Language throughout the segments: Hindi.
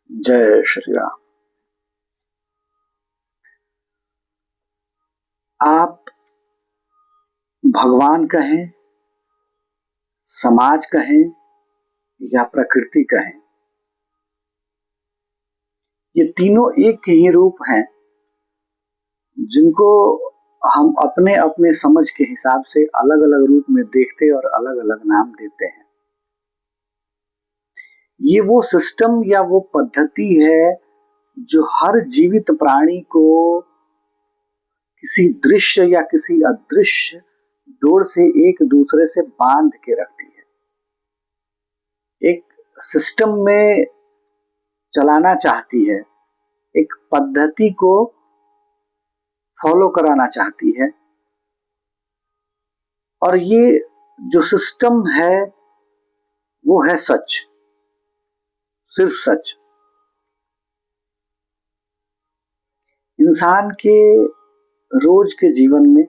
जय श्री राम। आप भगवान कहें, समाज कहें या प्रकृति कहें, ये तीनों एक ही रूप हैं जिनको हम अपने अपने समझ के हिसाब से अलग अलग रूप में देखते और अलग अलग नाम देते हैं। ये वो सिस्टम या वो पद्धति है जो हर जीवित प्राणी को किसी दृश्य या किसी अदृश्य डोर से एक दूसरे से बांध के रखती है, एक सिस्टम में चलाना चाहती है, एक पद्धति को फॉलो कराना चाहती है। और ये जो सिस्टम है वो है सच, सिर्फ सच। इंसान के रोज के जीवन में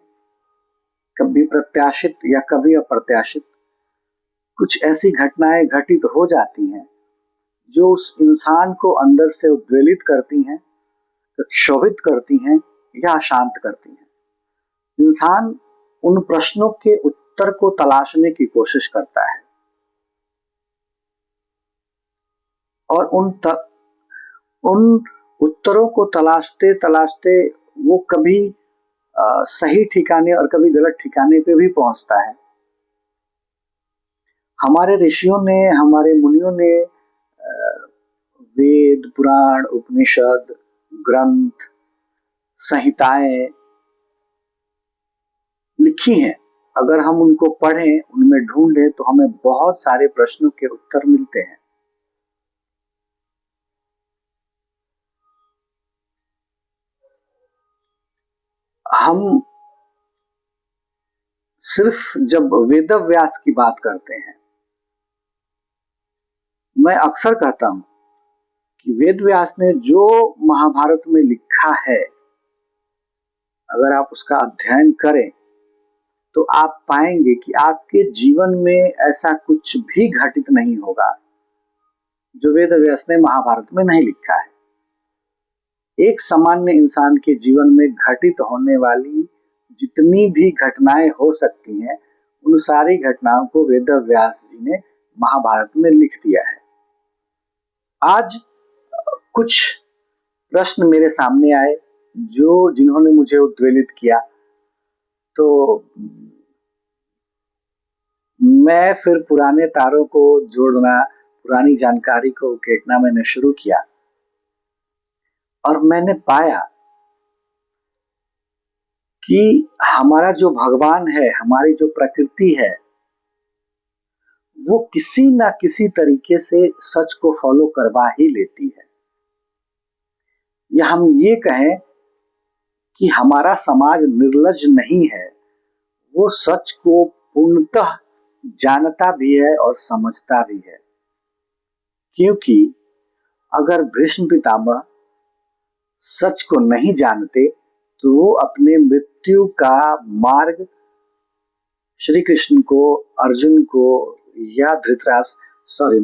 कभी प्रत्याशित या कभी अप्रत्याशित कुछ ऐसी घटनाएं घटित हो जाती हैं जो उस इंसान को अंदर से उद्वेलित करती हैं, क्षोभित करती हैं या शांत करती हैं। इंसान उन प्रश्नों के उत्तर को तलाशने की कोशिश करता है और उन उत्तरों को तलाशते तलाशते वो कभी सही ठिकाने और कभी गलत ठिकाने पे भी पहुंचता है। हमारे ऋषियों ने, हमारे मुनियों ने वेद, पुराण, उपनिषद, ग्रंथ, संहिताएं लिखी हैं। अगर हम उनको पढ़ें, उनमें ढूंढें तो हमें बहुत सारे प्रश्नों के उत्तर मिलते हैं। हम सिर्फ जब वेद व्यास की बात करते हैं, मैं अक्सर कहता हूं कि वेद व्यास ने जो महाभारत में लिखा है, अगर आप उसका अध्ययन करें तो आप पाएंगे कि आपके जीवन में ऐसा कुछ भी घटित नहीं होगा जो वेद व्यास ने महाभारत में नहीं लिखा है। एक सामान्य इंसान के जीवन में घटित होने वाली जितनी भी घटनाएं हो सकती हैं, उन सारी घटनाओं को वेद व्यास जी ने महाभारत में लिख दिया है। आज कुछ प्रश्न मेरे सामने आए जिन्होंने मुझे उद्वेलित किया, तो मैं फिर पुराने तारों को जोड़ना, पुरानी जानकारी को उकेटना मैंने शुरू किया और मैंने पाया कि हमारा जो भगवान है, हमारी जो प्रकृति है, वो किसी ना किसी तरीके से सच को फॉलो करवा ही लेती है। या हम ये कहें कि हमारा समाज निर्लज्ज नहीं है, वो सच को पूर्णतः जानता भी है और समझता भी है। क्योंकि अगर भीष्म पितामह सच को नहीं जानते तो वो अपने मृत्यु का मार्ग श्री कृष्ण को, अर्जुन को या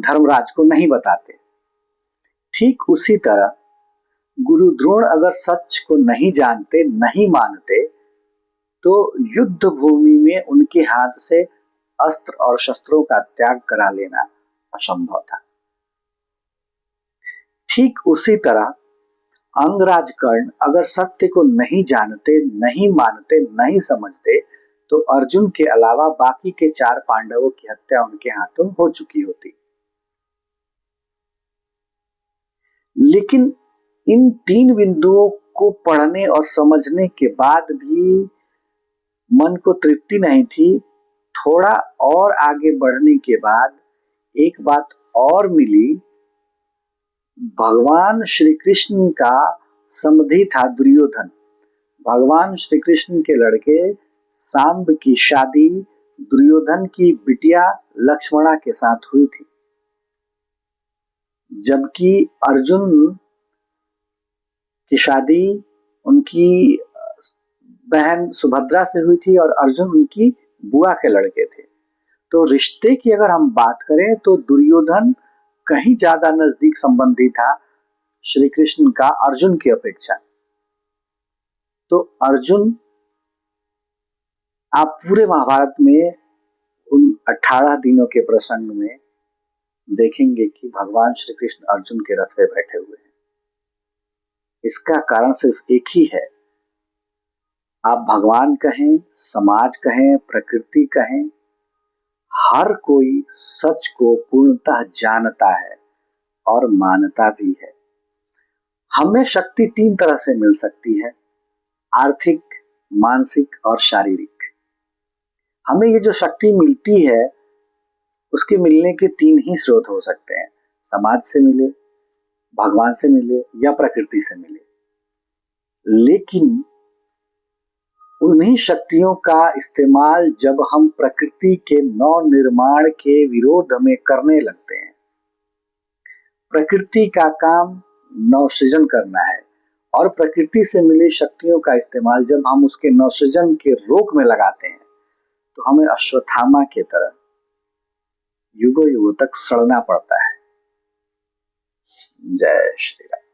धर्मराज को नहीं बताते। ठीक उसी तरह गुरु द्रोण अगर सच को नहीं जानते, नहीं मानते, तो युद्ध भूमि में उनके हाथ से अस्त्र और शस्त्रों का त्याग करा लेना असंभव था। ठीक उसी तरह अंगराज कर्ण अगर सत्य को नहीं जानते, नहीं मानते, नहीं समझते, तो अर्जुन के अलावा बाकी के 4 पांडवों की हत्या उनके हाथों हो चुकी होती। लेकिन इन 3 बिंदुओं को पढ़ने और समझने के बाद भी मन को तृप्ति नहीं थी। थोड़ा और आगे बढ़ने के बाद एक बात और मिली। भगवान श्री कृष्ण का समधी था दुर्योधन। भगवान श्री कृष्ण के लड़के सांब की शादी दुर्योधन की बिटिया लक्ष्मणा के साथ हुई थी, जबकि अर्जुन की शादी उनकी बहन सुभद्रा से हुई थी और अर्जुन उनकी बुआ के लड़के थे। तो रिश्ते की अगर हम बात करें तो दुर्योधन कहीं ज्यादा नजदीक संबंधी था श्री कृष्ण का अर्जुन की अपेक्षा। तो अर्जुन, आप पूरे महाभारत में उन 18 दिनों के प्रसंग में देखेंगे कि भगवान श्री कृष्ण अर्जुन के रथ पे बैठे हुए हैं। इसका कारण सिर्फ एक ही है। आप भगवान कहें, समाज कहें, प्रकृति कहें, हर कोई सच को पूर्णतः जानता है और मानता भी है। हमें शक्ति 3 तरह से मिल सकती है, आर्थिक, मानसिक और शारीरिक। हमें ये जो शक्ति मिलती है, उसके मिलने के 3 ही स्रोत हो सकते हैं। समाज से मिले, भगवान से मिले या प्रकृति से मिले। लेकिन उन्हीं शक्तियों का इस्तेमाल जब हम प्रकृति के नव निर्माण के विरोध में करने लगते हैं, प्रकृति का काम नवसृजन करना है और प्रकृति से मिली शक्तियों का इस्तेमाल जब हम उसके नवसृजन के रोक में लगाते हैं, तो हमें अश्वत्थामा की तरह युगों युगों तक सड़ना पड़ता है। जय श्री राम।